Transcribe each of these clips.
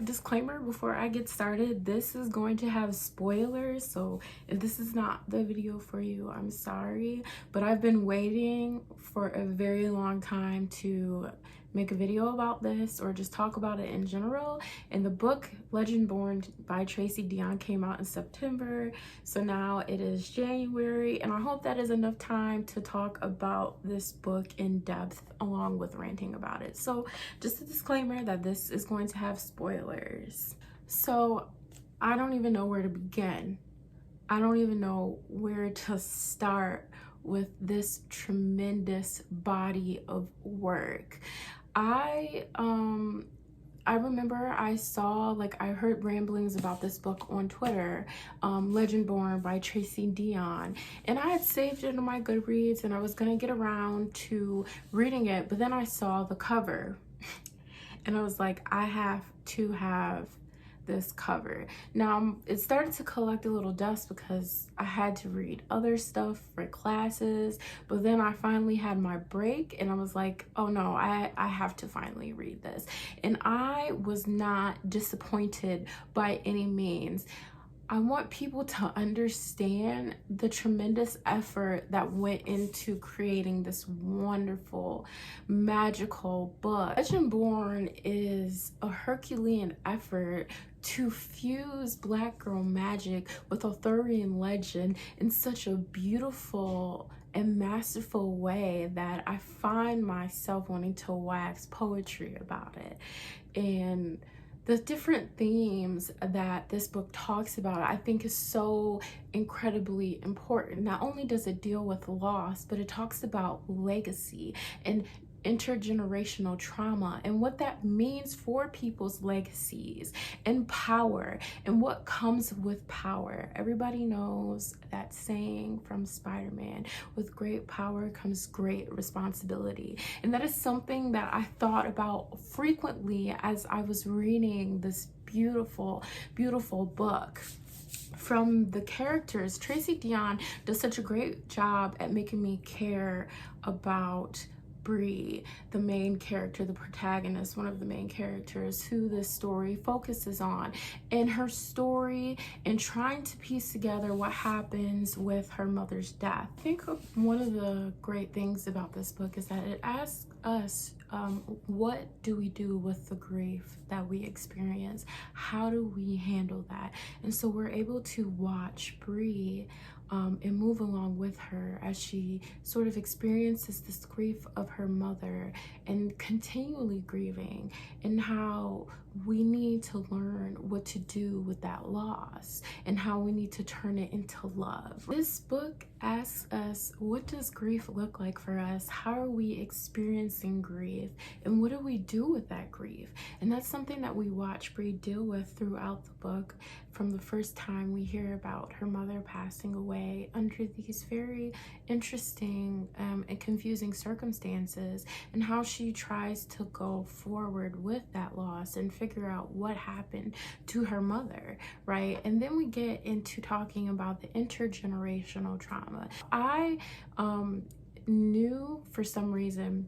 disclaimer before I get started, this is going to have spoilers, so if this is not the video for you, I'm sorry, but I've been waiting for a very long time to make a video about this or just talk about it in general. And the book Legendborn by Tracy Deonn came out in September, so now it is January, and I hope that is enough time to talk about this book in depth along with ranting about it. So just a disclaimer that this is going to have spoilers. So I don't even know where to begin. I don't even know where to start with this tremendous body of work. I remember I heard ramblings about this book on Twitter, Legendborn by Tracy Deonn, and I had saved it on my Goodreads and I was gonna get around to reading it, but then I saw the cover and I was like, I have to have this cover. Now it started to collect a little dust because I had to read other stuff for classes, but then I finally had my break and I was like, oh no, I have to finally read this. And I was not disappointed by any means. I want people to understand the tremendous effort that went into creating this wonderful, magical book. Legendborn is a Herculean effort to fuse Black girl magic with Arthurian legend in such a beautiful and masterful way that I find myself wanting to wax poetry about it. And the different themes that this book talks about, I think, is so incredibly important. Not only does it deal with loss, but it talks about legacy and intergenerational trauma and what that means for people's legacies and power and what comes with power. Everybody knows that saying from Spider-Man, with great power comes great responsibility. And that is something that I thought about frequently as I was reading this beautiful, beautiful book. From the characters, Tracy Deonn does such a great job at making me care about Bree, the main character, the protagonist, one of the main characters who this story focuses on, and her story and trying to piece together what happens with her mother's death. I think one of the great things about this book is that it asks us, what do we do with the grief that we experience? How do we handle that? And so we're able to watch Bree and move along with her as she sort of experiences this grief of her mother and continually grieving, and how we need to learn what to do with that loss and how we need to turn it into love. This book asks us, what does grief look like for us? How are we experiencing grief? And what do we do with that grief? And that's something that we watch Bree deal with throughout the book, from the first time we hear about her mother passing away under these very interesting and confusing circumstances, and how she tries to go forward with that loss and figure out what happened to her mother, right? And then we get into talking about the intergenerational trauma. I knew for some reason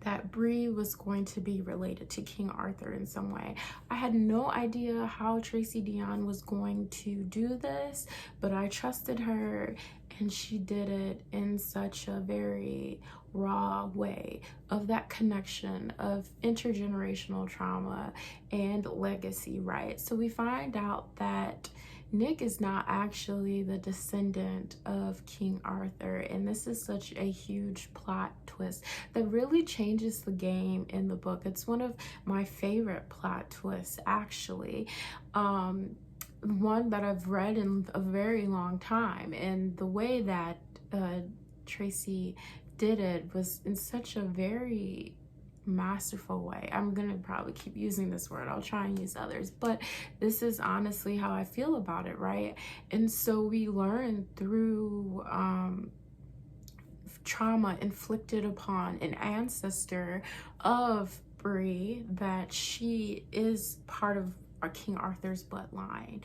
that Bree was going to be related to King Arthur in some way. I had no idea how Tracy Deonn was going to do this, but I trusted her and she did it in such a very raw way of that connection of intergenerational trauma and legacy, right? So we find out that Nick is not actually the descendant of King Arthur, and this is such a huge plot twist that really changes the game in the book. It's one of my favorite plot twists, actually. One that I've read in a very long time, and the way that Tracy did it was in such a very masterful way. I'm gonna probably keep using this word, I'll try and use others, but this is honestly how I feel about it, right? And so we learn through trauma inflicted upon an ancestor of Bree that she is part of King Arthur's bloodline.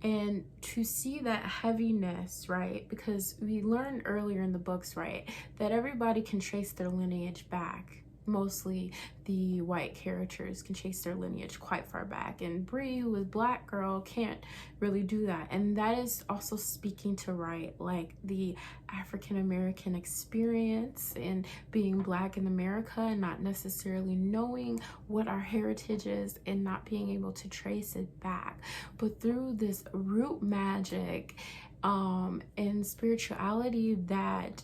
And to see that heaviness, right? Because we learned earlier in the books, right, that everybody can trace their lineage back mostly the white characters can trace their lineage quite far back, and Bree, who is black girl, can't really do that. And that is also speaking to, right, like the African American experience and being black in America and not necessarily knowing what our heritage is and not being able to trace it back. But through this root magic and spirituality that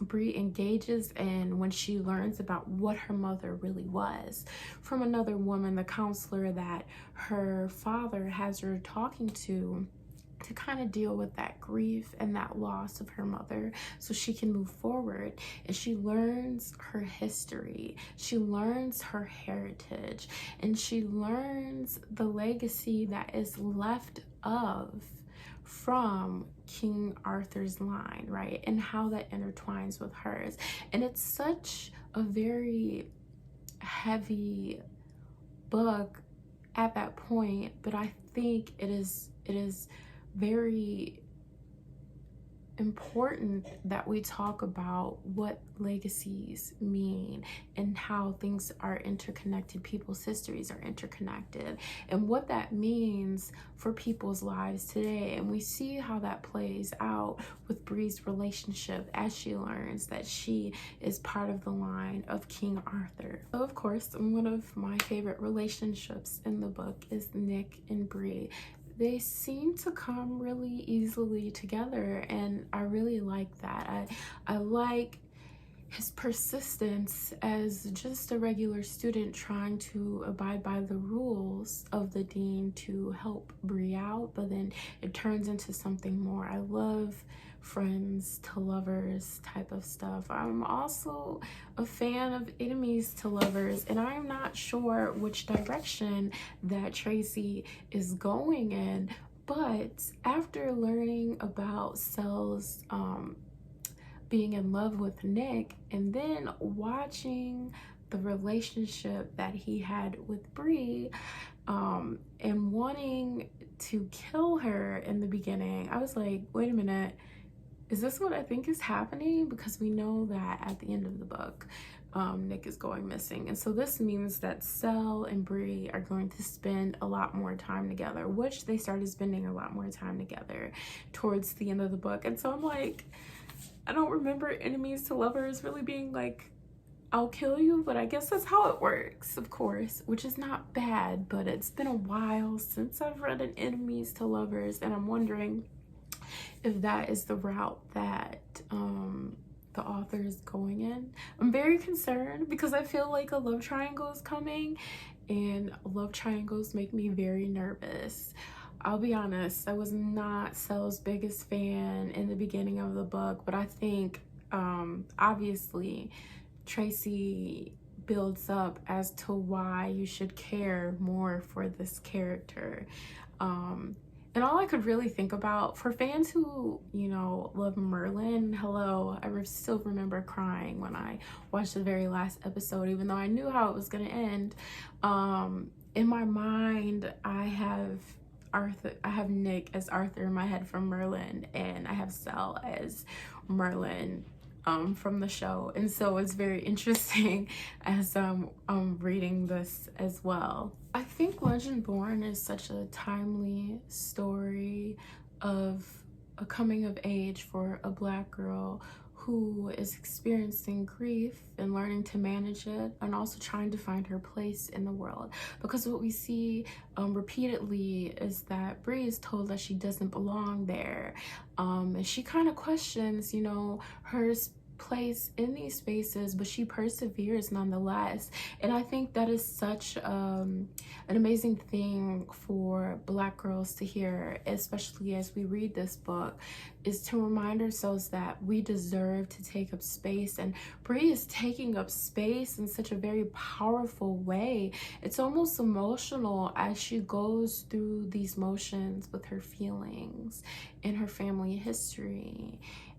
Bree engages in when she learns about what her mother really was from another woman, the counselor that her father has her talking to kind of deal with that grief and that loss of her mother so she can move forward. And she learns her history, she learns her heritage, and she learns the legacy that is left from King Arthur's line, right? And how that intertwines with hers. And it's such a very heavy book at that point, but I think it is very important that we talk about what legacies mean and how things are interconnected, people's histories are interconnected, and what that means for people's lives today. And we see how that plays out with Bree's relationship as she learns that she is part of the line of King Arthur. So of course, one of my favorite relationships in the book is Nick and Bree. They seem to come really easily together, and I really like that. I like his persistence as just a regular student trying to abide by the rules of the dean to help Bree out, but then it turns into something more. I love friends to lovers type of stuff. I'm also a fan of enemies to lovers, and I'm not sure which direction that Tracy is going in, but after learning about Sel's being in love with Nick, and then watching the relationship that he had with Bree, and wanting to kill her in the beginning, I was like, wait a minute, is this what I think is happening? Because we know that at the end of the book, Nick is going missing. And so this means that Sel and Bree are going to spend a lot more time together, which they started spending a lot more time together towards the end of the book. And so I'm like, I don't remember enemies to lovers really being like, I'll kill you, but I guess that's how it works, of course, which is not bad, but it's been a while since I've read an enemies to lovers, and I'm wondering if that is the route that the author is going in. I'm very concerned because I feel like a love triangle is coming, and love triangles make me very nervous. I'll be honest, I was not Sel's biggest fan in the beginning of the book, but I think obviously Tracy builds up as to why you should care more for this character. And all I could really think about, for fans who, you know, love Merlin, hello, I still remember crying when I watched the very last episode, even though I knew how it was going to end. In my mind, I have Nick as Arthur in my head from Merlin, and I have Sel as Merlin from the show. And so it's very interesting as I'm reading this as well. I think Legendborn is such a timely story of a coming of age for a Black girl who is experiencing grief and learning to manage it, and also trying to find her place in the world. Because what we see repeatedly is that Bree is told that she doesn't belong there, and she kind of questions, you know, her place in these spaces, but she perseveres nonetheless. And I think that is such an amazing thing for Black girls to hear, especially as we read this book, is to remind ourselves that we deserve to take up space. And Bree is taking up space in such a very powerful way. It's almost emotional as she goes through these motions with her feelings and her family history,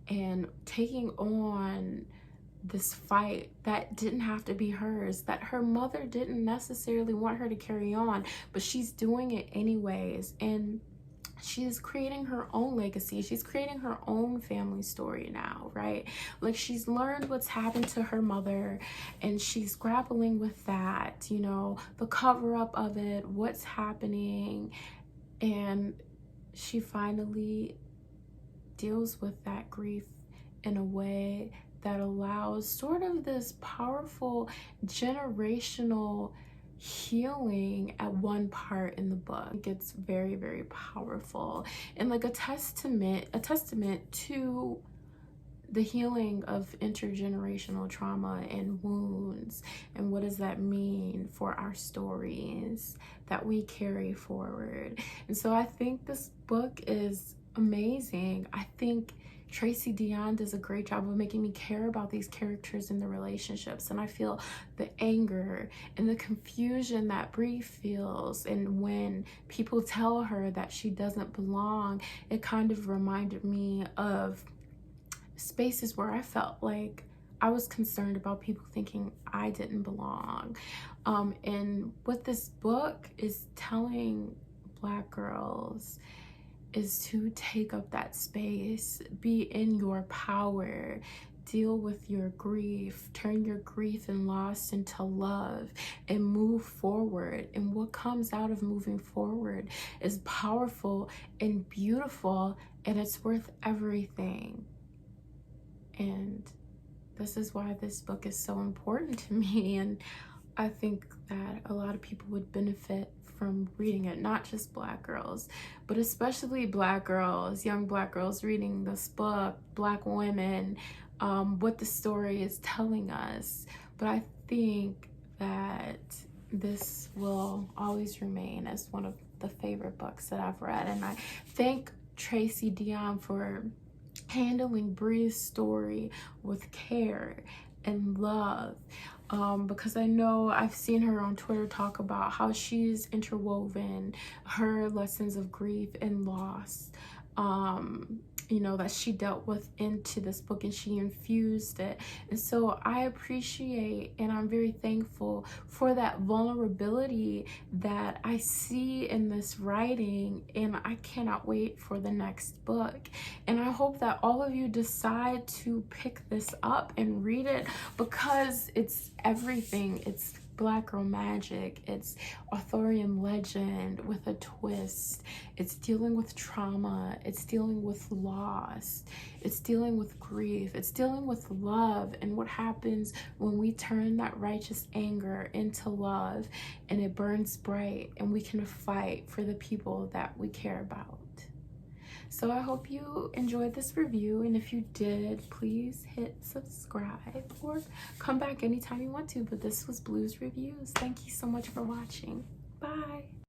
and taking on this fight that didn't have to be hers, that her mother didn't necessarily want her to carry on, but she's doing it anyways. And she's creating her own legacy. She's creating her own family story now, right? Like, she's learned what's happened to her mother, and she's grappling with that, you know, the cover up of it, what's happening. And she finally deals with that grief in a way that allows sort of this powerful generational healing at one part in the book. It's very, very powerful, and like a testament to the healing of intergenerational trauma and wounds, and what does that mean for our stories that we carry forward. And so I think this book is amazing. I think Tracy Deonn does a great job of making me care about these characters and the relationships, and I feel the anger and the confusion that Bree feels, and when people tell her that she doesn't belong, it kind of reminded me of spaces where I felt like I was concerned about people thinking I didn't belong. And what this book is telling Black girls is to take up that space, be in your power, deal with your grief, turn your grief and loss into love, and move forward. And what comes out of moving forward is powerful and beautiful, and it's worth everything. And this is why this book is so important to me, and I think that a lot of people would benefit from reading it, not just Black girls, but especially Black girls, young Black girls reading this book, Black women, what the story is telling us. But I think that this will always remain as one of the favorite books that I've read, and I thank Tracy Deonn for handling Bree's story with care and love, because I know I've seen her on Twitter talk about how she's interwoven her lessons of grief and loss, you know, that she dealt with into this book, and she infused it. And so I appreciate and I'm very thankful for that vulnerability that I see in this writing, and I cannot wait for the next book. And I hope that all of you decide to pick this up and read it, because it's everything. It's Black girl magic, it's Arthurian legend with a twist, it's dealing with trauma, it's dealing with loss, it's dealing with grief, it's dealing with love, and what happens when we turn that righteous anger into love, and it burns bright, and we can fight for the people that we care about. So I hope you enjoyed this review, and if you did, please hit subscribe or come back anytime you want to. But this was Blues Reviews. Thank you so much for watching. Bye.